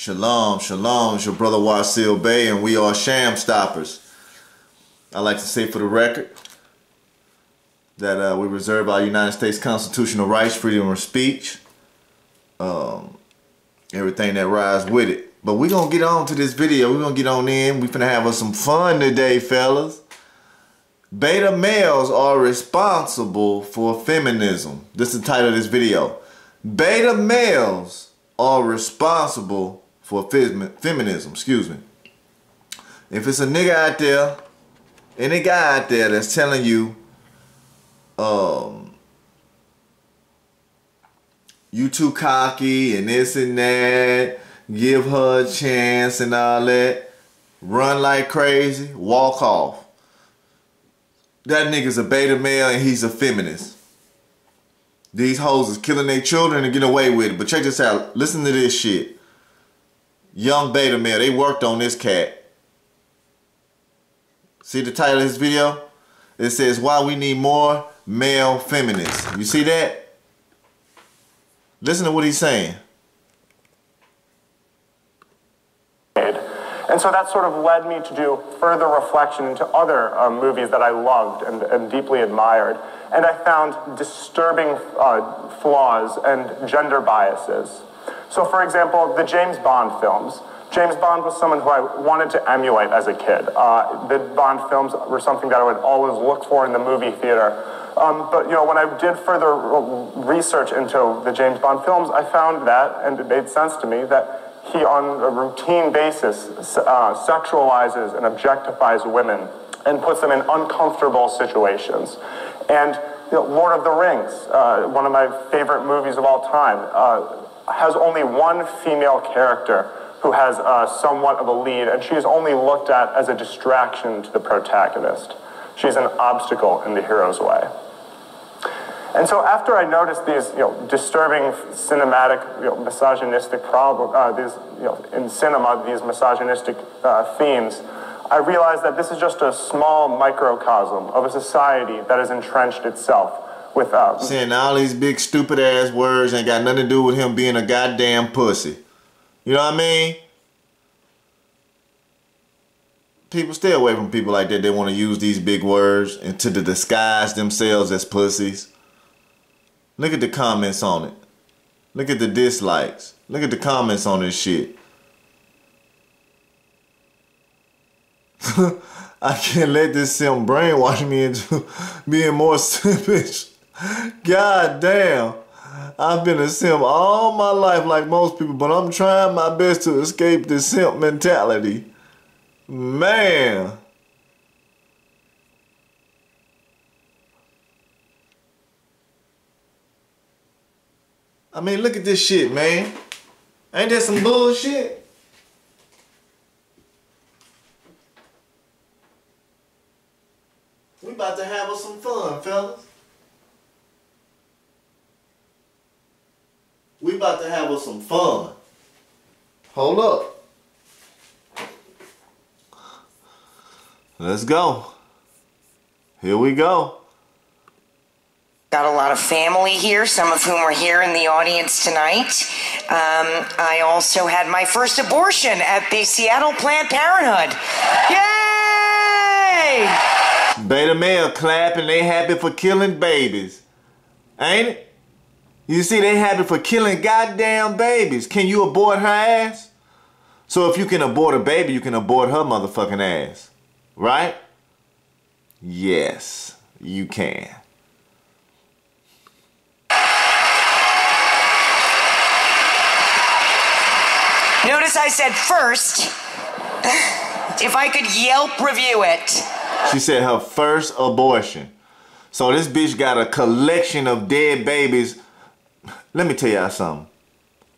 Shalom, shalom. It's your brother Wasilkamilbey, and we are Shamstoppers. I like to say for the record that we reserve our United States constitutional rights, freedom of speech, everything that rides with it. But we're going to get on to this video. We're going to get on in. We're finna have us some fun today, fellas. Beta males are responsible for feminism. This is the title of this video. Beta males are responsible for feminism, excuse me. If it's a nigga out there, any guy out there that's telling you, you too cocky and this and that, give her a chance and all that, run like crazy, walk off. That nigga's a beta male and he's a feminist. These hoes is killing their children and getting away with it. But check this out. Listen to this shit. Young beta male. They worked on this cat. See the title of this video? It says, why we need more male feminists. You see that? Listen to what he's saying. And so that sort of led me to do further reflection into other movies that I loved and deeply admired. And I found disturbing flaws and gender biases. So for example, the James Bond films. James Bond was someone who I wanted to emulate as a kid. The Bond films were something that I would always look for in the movie theater. But you know, when I did further research into the James Bond films, I found that, and it made sense to me, that he on a routine basis sexualizes and objectifies women and puts them in uncomfortable situations. And you know, Lord of the Rings, one of my favorite movies of all time, has only one female character who has somewhat of a lead, and she is only looked at as a distraction to the protagonist. She's an obstacle in the hero's way. And so after I noticed these, disturbing cinematic, misogynistic problems, in cinema, these misogynistic themes, I realized that this is just a small microcosm of a society that has entrenched itself with saying all these big stupid ass words ain't got nothing to do with him being a goddamn pussy. You know what I mean? People stay away from people like that. They want to use these big words and to disguise themselves as pussies. Look at the comments on it. Look at the dislikes. Look at the comments on this shit. I can't let this simp brainwash me into being more simpish. God damn. I've been a simp all my life like most people, but I'm trying my best to escape this simp mentality. Man. I mean, look at this shit, man. Ain't that some bullshit? We about to have us some fun, fellas. We about to have us some fun. Hold up. Let's go. Here we go. Got a lot of family here, some of whom are here in the audience tonight. I also had my first abortion at the Seattle Planned Parenthood. Yay! Beta male clapping, they happy for killing babies. Ain't it? You see, they happy for killing goddamn babies. Can you abort her ass? So if you can abort a baby, you can abort her motherfucking ass. Right? Yes, you can. Notice I said first, if I could Yelp review it. She said her first abortion. So this bitch got a collection of dead babies. Let me tell y'all something.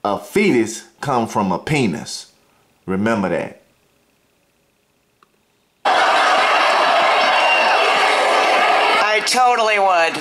A fetus come from a penis. Remember that. I totally would.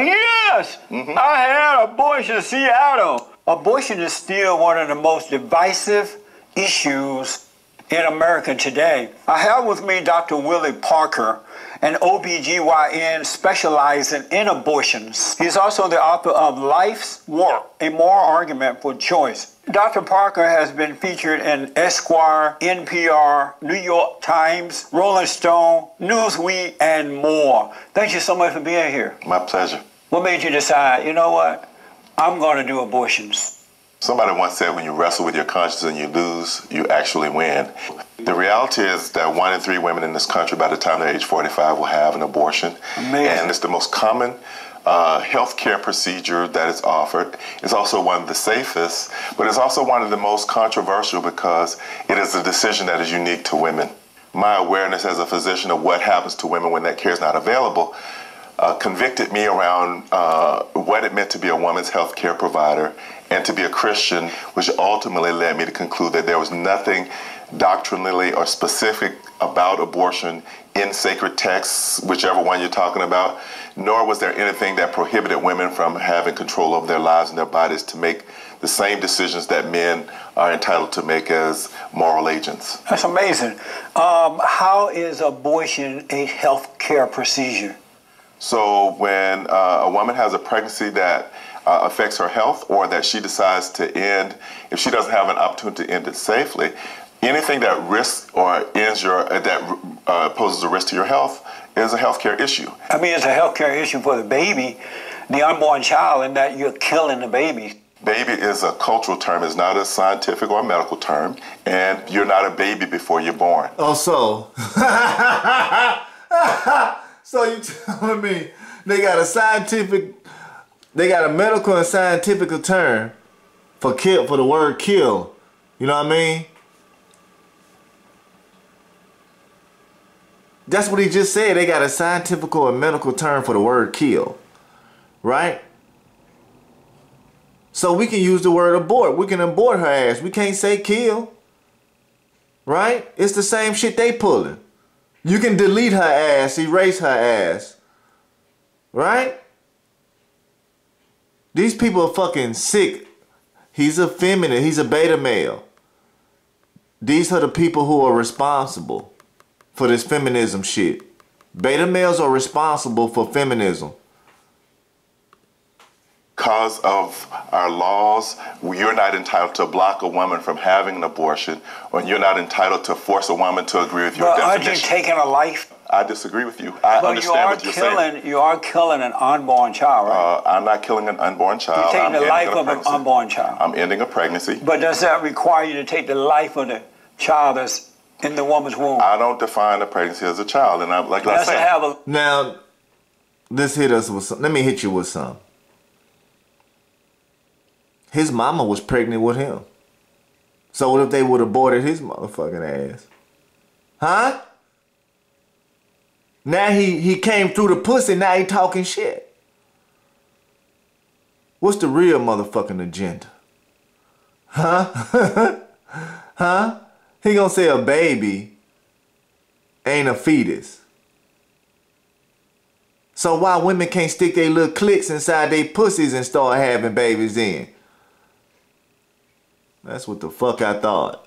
Yes! I had abortion in Seattle. Abortion is still one of the most divisive issues in America today. I have with me Dr. Willie Parker, an OBGYN specializing in abortions. He's also the author of Life's Work, a moral argument for choice. Dr. Parker has been featured in Esquire, NPR, New York Times, Rolling Stone, Newsweek, and more. Thank you so much for being here. My pleasure. What made you decide, you know what, I'm going to do abortions? Somebody once said when you wrestle with your conscience and you lose, you actually win. The reality is that 1 in 3 women in this country by the time they're age 45 will have an abortion. Amazing. And it's the most common healthcare procedure that is offered. It's also one of the safest, but it's also one of the most controversial because it is a decision that is unique to women. My awareness as a physician of what happens to women when that care is not available convicted me around what it meant to be a woman's health care provider and to be a Christian, which ultimately led me to conclude that there was nothing doctrinally or specific about abortion in sacred texts, whichever one you're talking about, nor was there anything that prohibited women from having control over their lives and their bodies to make the same decisions that men are entitled to make as moral agents. That's amazing. How is abortion a health care procedure? So when a woman has a pregnancy that affects her health or that she decides to end, if she doesn't have an opportunity to end it safely, anything that risks or ends that poses a risk to your health is a healthcare issue. I mean, it's a healthcare issue for the baby, the unborn child, in that you're killing the baby. Baby is a cultural term. It's not a scientific or a medical term. And you're not a baby before you're born. Oh, so. So you telling me they got a medical and scientific term for the word kill. You know what I mean? That's what he just said. They got a scientific or medical term for the word kill. Right? So we can use the word abort. We can abort her ass. We can't say kill. Right? It's the same shit they pulling. You can delete her ass, erase her ass. Right? These people are fucking sick. He's a feminist. He's a beta male. These are the people who are responsible for this feminism shit. Beta males are responsible for feminism. Because of our laws, you're not entitled to block a woman from having an abortion, or you're not entitled to force a woman to agree with your definition. But aren't you taking a life? I disagree with you. I understand what you're saying. You are killing an unborn child, right? I'm not killing an unborn child. You're taking the life of an unborn child. I'm ending a pregnancy. But does that require you to take the life of the child that's in the woman's womb? I don't define a pregnancy as a child, and like I said. Now, let's hit us with some. Let me hit you with some. His mama was pregnant with him. So what if they would have aborted his motherfucking ass? Huh? Now he came through the pussy, now he talking shit. What's the real motherfucking agenda? Huh? Huh? He gonna say a baby ain't a fetus. So why women can't stick their little clicks inside their pussies and start having babies then? That's what the fuck I thought.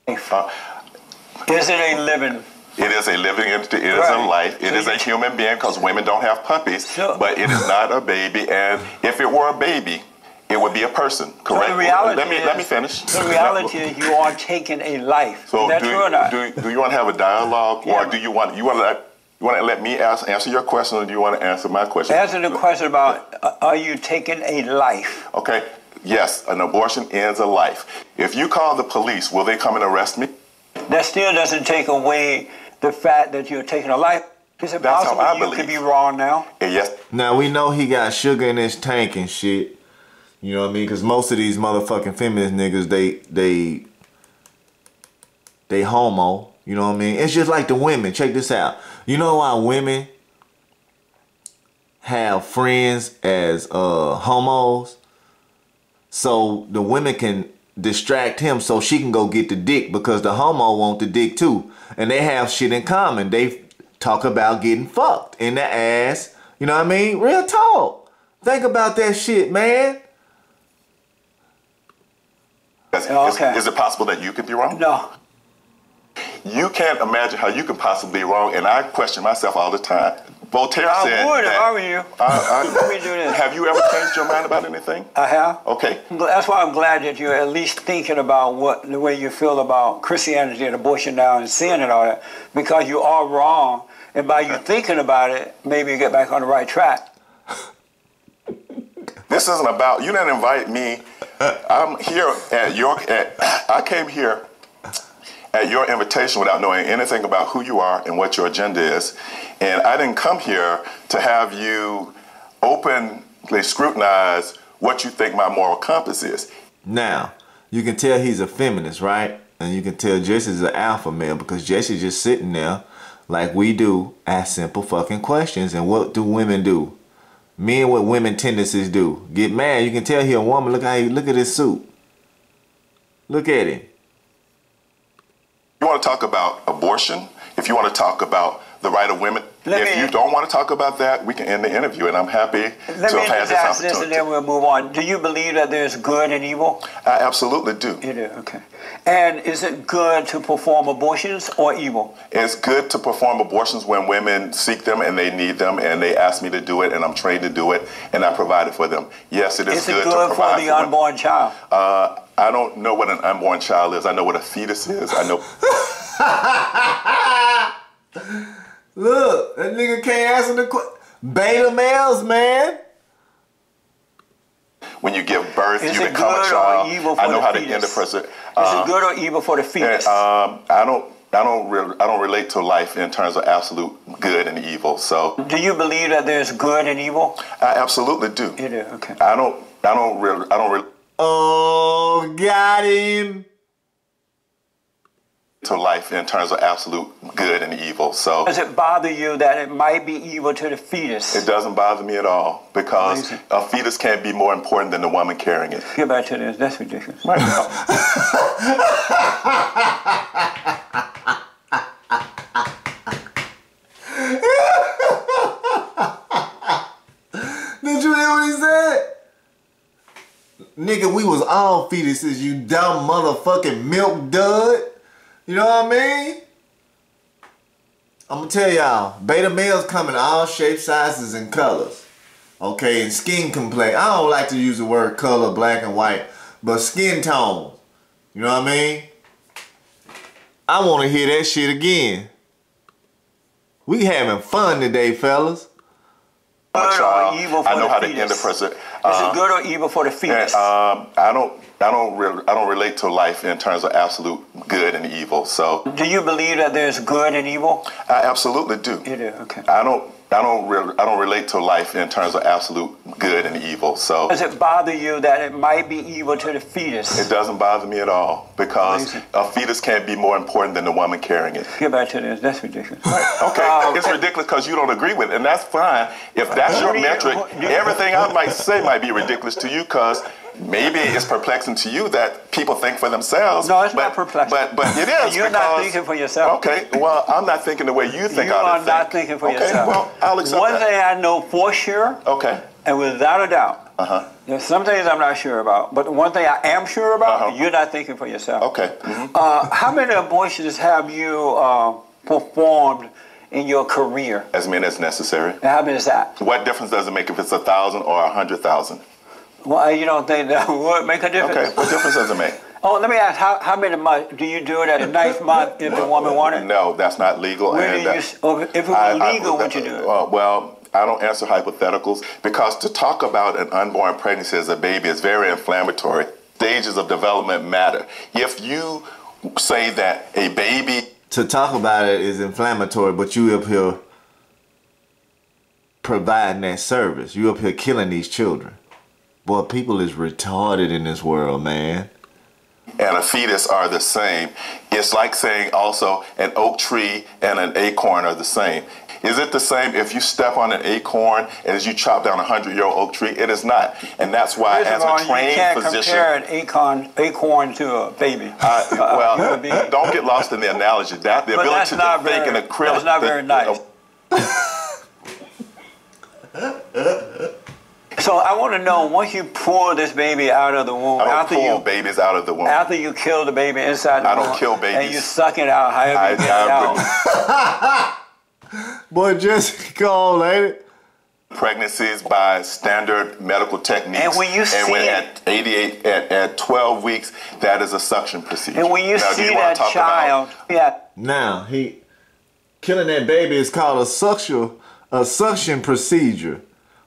Is it a living? It is a living entity. It is a life. It is a human being because women don't have puppies. Sure. But it is not a baby. And if it were a baby, it would be a person. Correct? So the reality let me finish. The reality is you are taking a life. So is that true or not? Do you want to have a dialogue, or do you want to let me answer your question, or do you want to answer my question? Answer the question about are you taking a life? Okay. Yes, an abortion ends a life. If you call the police, will they come and arrest me? That still doesn't take away the fact that you're taking a life. Is it possible you could be wrong now? Yes. Now we know he got sugar in his tank and shit. You know what I mean? Because most of these motherfucking feminist niggas, they homo. You know what I mean? It's just like the women. Check this out. You know why women have friends as homos? So the women can distract him so she can go get the dick because the homo want the dick too. And they have shit in common. They talk about getting fucked in the ass. You know what I mean? Real talk. Think about that shit, man. As chance. Okay. Is it possible that you could be wrong? No. You can't imagine how you can possibly be wrong, and I question myself all the time. Voltaire said I would if that, I were you. Let me do this. Have you ever changed your mind about anything? I have. Okay. That's why I'm glad that you're at least thinking about the way you feel about Christianity and abortion now and sin and all that, because you are wrong, and by you thinking about it, maybe you get back on the right track. This isn't about, you didn't invite me. I'm here at I came here at your invitation without knowing anything about who you are and what your agenda is. And I didn't come here to have you openly scrutinize what you think my moral compass is. Now, you can tell he's a feminist, right? And you can tell Jesse's an alpha male because Jesse's just sitting there like we do, ask simple fucking questions. And what do women do? Men, what women tendencies do. Get mad. You can tell he a woman. Look at his suit. Look at him. You want to talk about abortion, if you want to talk about the right of women, if you don't want to talk about that, we can end the interview, and I'm happy to have had this opportunity. This and then we'll move on. Do you believe that there's good and evil? I absolutely do. You do, okay. And is it good to perform abortions or evil? It's good to perform abortions when women seek them and they need them, and they ask me to do it, and I'm trained to do it, and I provide it for them. Yes, it is good to provide for the unborn child? I don't know what an unborn child is. I know what a fetus is. I know. Look, that nigga can't answer the question. Beta males, man. When you give birth, is you become a child. I know how to end the process. Is it good or evil for the fetus? I don't relate to life in terms of absolute good and evil. So. Do you believe that there's good and evil? I absolutely do. You do, okay. I don't really. Oh, got him. To life in terms of absolute good and evil. So does it bother you that it might be evil to the fetus? It doesn't bother me at all because a fetus can't be more important than the woman carrying it. Get back to this. That's ridiculous. Right. Did you hear what he said? Nigga, we was all fetuses, you dumb motherfucking milk dud. You know what I mean? I'm gonna tell y'all, beta males come in all shapes, sizes, and colors. Okay, and skin complexion. I don't like to use the word color, black and white, but skin tone. You know what I mean? I wanna hear that shit again. We having fun today, fellas. Good or evil for I know the how fetus? to end the process. Is it good or evil for the fetus? I don't relate to life in terms of absolute good and evil. So. Do you believe that there's good and evil? I absolutely do. You do, okay. I don't relate to life in terms of absolute good and evil. So. Does it bother you that it might be evil to the fetus? It doesn't bother me at all because a fetus can't be more important than the woman carrying it. Get back to this. That's ridiculous. Right. Okay. It's ridiculous because you don't agree with it, and that's fine. If that's your metric, everything I might say might be ridiculous to you because maybe it's perplexing to you that people think for themselves. No, it's not perplexing. But it is. You're not thinking for yourself. Okay, well, I'm not thinking the way you think you I are not thinking for yourself. Well, I'll accept One thing I know for sure, and without a doubt, there's some things I'm not sure about, but the one thing I am sure about, you're not thinking for yourself. Okay. How many abortions have you performed in your career? As many as necessary. And how many is that? What difference does it make if it's 1,000 or 100,000? Well, you don't think that would make a difference? Okay, what difference does it make? Oh, let me ask, how many months? Do you do it at the 9th month if the woman wanted? No, that's not legal. Where do you, if it was legal, would you do it? Well, I don't answer hypotheticals because to talk about an unborn pregnancy as a baby is very inflammatory. Stages of development matter. If you say that a baby... To talk about it is inflammatory, but you up here providing that service. You up here killing these children. Boy, people is retarded in this world, man. And a fetus are the same. It's like saying also an oak tree and an acorn are the same. Is it the same if you step on an acorn as you chop down a 100-year-old oak tree? It is not. And that's why as a trained physician... You can't compare an acorn to a baby. Well, don't get lost in the analogy. The ability to think in a krill... That's not very nice. So I want to know, once you pull this baby out of the womb, I don't after pull you babies out of the womb. after you kill the baby inside the I womb, don't kill babies. and you suck it out, however you get it out. Boy, Jesse, go on, ain't it? Pregnancies by standard medical techniques. And when you see at 12 weeks, that is a suction procedure. And when you now, see that child, Now, killing that baby is called a suction procedure.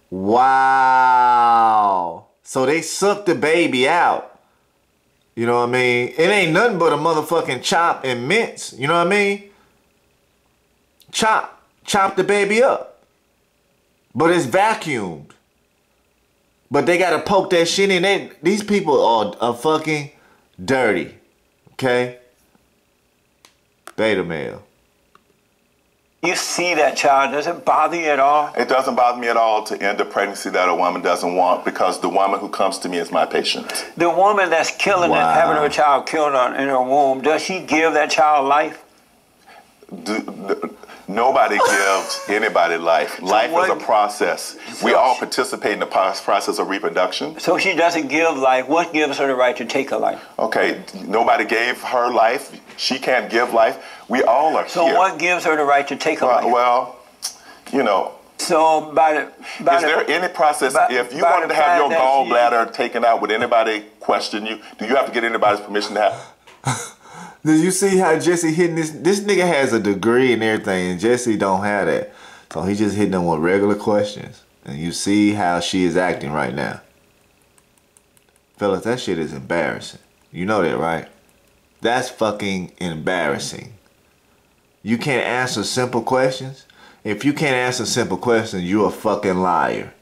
Wow. So they suck the baby out. You know what I mean? It ain't nothing but a motherfucking chop and mince. You know what I mean? Chop the baby up. But it's vacuumed. But they gotta poke that shit in. These people are fucking dirty. Okay? Beta male. you see that child, does it bother you at all? It doesn't bother me at all to end a pregnancy that a woman doesn't want, because the woman who comes to me is my patient. The woman that's killing and having her child killed in her womb, does she give that child life? Nobody gives anybody life. Life is a process. We all participate in the process of reproduction. So she doesn't give life. What gives her the right to take a life? Okay, nobody gave her life. She can't give life. We all are here. So what gives her the right to take a life? Well, you know. So is there any process, if you wanted to have your gallbladder taken out, would anybody question you? Do you have to get anybody's permission to have? Did you see how Jesse hitting this? This nigga has a degree and everything, and Jesse don't have that. So he just hitting them with regular questions. And you see how she is acting right now. Fellas, that shit is embarrassing. You know that, right? That's fucking embarrassing. You can't answer simple questions? If you can't answer simple questions, you're a fucking liar.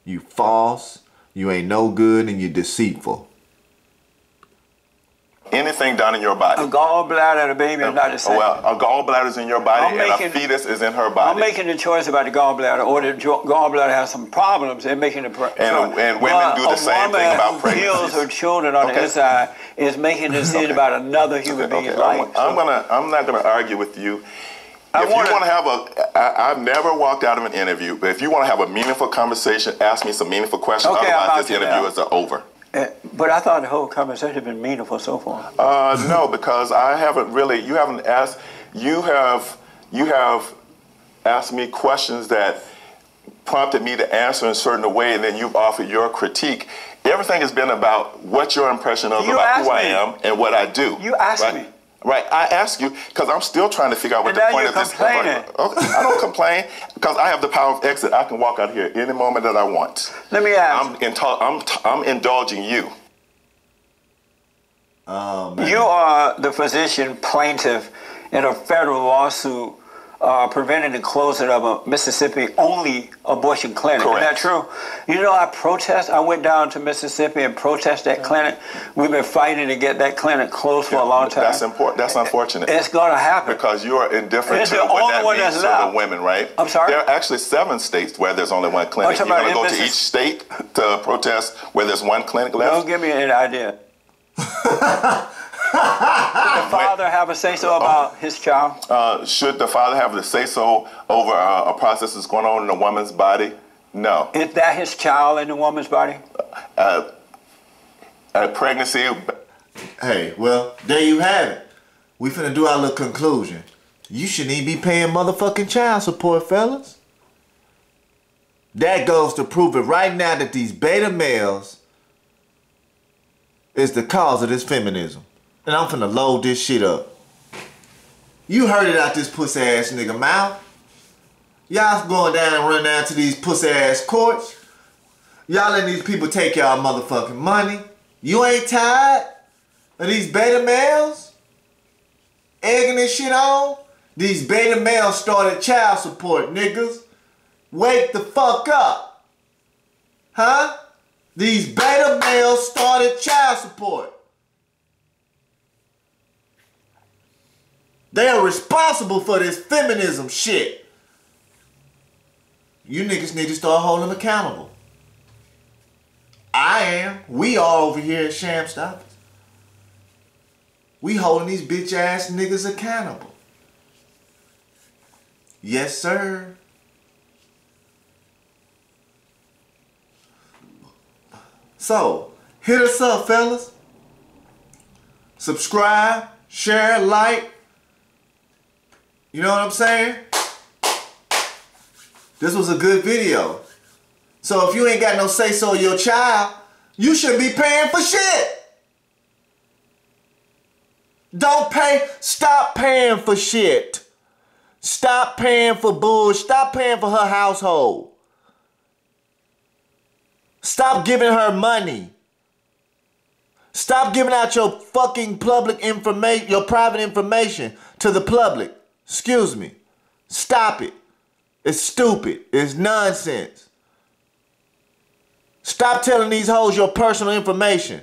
You false, you ain't no good, and you deceitful. Anything done in your body. A gallbladder and a baby is not the same. Well, a gallbladder is in your body and a fetus is in her body. I'm making the choice about the gallbladder, or the gallbladder has some problems and making the and women do the same thing about pregnancy. A woman who kills her children on the inside is making a decision about another human being's life. I'm not gonna argue with you. If you want to have I've never walked out of an interview, but if you want to have a meaningful conversation, ask me some meaningful questions. Otherwise, this interview is over. But I thought the whole conversation had been meaningful so far. No, because you have asked me questions that prompted me to answer in a certain way, and then you've offered your critique. Everything has been about what your impression of about who I am and what I do. You asked me. Right, I ask you because I'm still trying to figure out what the point of this is. Okay, I don't complain because I have the power of exit. I can walk out here any moment that I want. Let me ask. I'm indulging you. You are the physician plaintiff in a federal lawsuit preventing the closing of a Mississippi-only abortion clinic. Correct. Isn't that true? You know, I went down to Mississippi and protested that clinic. We've been fighting to get that clinic closed for a long time. That's important. That's unfortunate. It's going to happen. Because you are indifferent it's to the what only that one means that's to left. the women, right? I'm sorry? There are actually 7 states where there's only one clinic. You're going to go to each state to protest where there's one clinic left? Don't give me any idea. Should the father have a say-so about his child? Should the father have the say-so over a process that's going on in a woman's body? No. Is that his child in the woman's body? Pregnancy. Hey, well, there you have it. We finna do our little conclusion. You shouldn't even be paying motherfucking child support, fellas. That goes to prove it right now that these beta males is the cause of this feminism. And I'm finna load this shit up. You heard it out this pussy ass nigga mouth. Y'all going down and running down to these pussy ass courts. Y'all letting these people take y'all motherfucking money. You ain't tired of these beta males egging this shit on? These beta males started child support, niggas. Wake the fuck up. Huh? These beta males started child support. They are responsible for this feminism shit. You niggas need to start holding them accountable. I am. We are over here at Shamstoppers. We holding these bitch ass niggas accountable. Yes, sir. So, hit us up, fellas. Subscribe, share, like. You know what I'm saying? This was a good video. So if you ain't got no say-so of your child, you shouldn't be paying for shit. Don't pay. Stop paying for shit. Stop paying for bullshit. Stop paying for her household. Stop giving her money. Stop giving out your fucking public information, your private information to the public. Excuse me. Stop it. It's stupid. It's nonsense. Stop telling these hoes your personal information.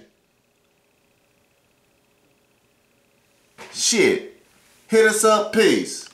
Shit. Hit us up. Peace.